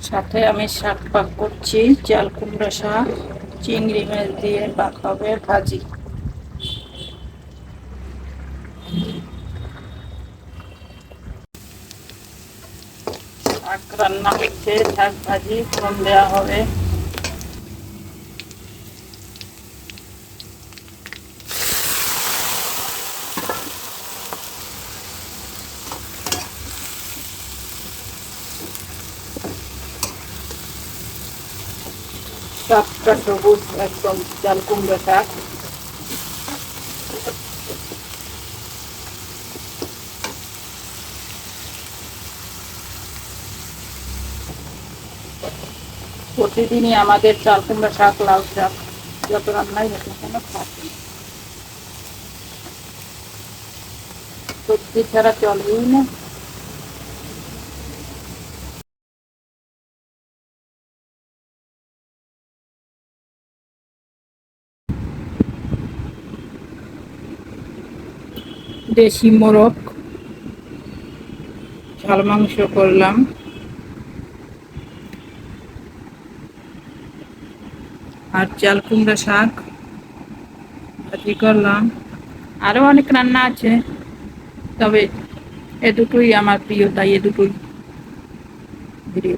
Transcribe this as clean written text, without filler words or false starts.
সাথে আমি শাক পাক করছি, চাল কুমড়া শাক, চিংড়ি মাছ দিয়ে পাক হবে ভাজি। শাক রান্না হচ্ছে, শাক ভাজি ফোড়ন দেওয়া হবে। শাকটা সবুজ একদম, চাল কুমড়া শাক। প্রতিদিনই আমাদের চাল কুমড়া শাক, লাউ শাক যত রান্নাই হোক না কেন থাকে, সবজি ছাড়া চলেই না। দেশি মোরগ ঝাল মাংস করলাম, আর চাল কুমড়া শাক ভাজি করলাম। আরো অনেক রান্না আছে, তবে এ দুটোই আমার প্রিয়, তাই এ দুটোই ভিডিও।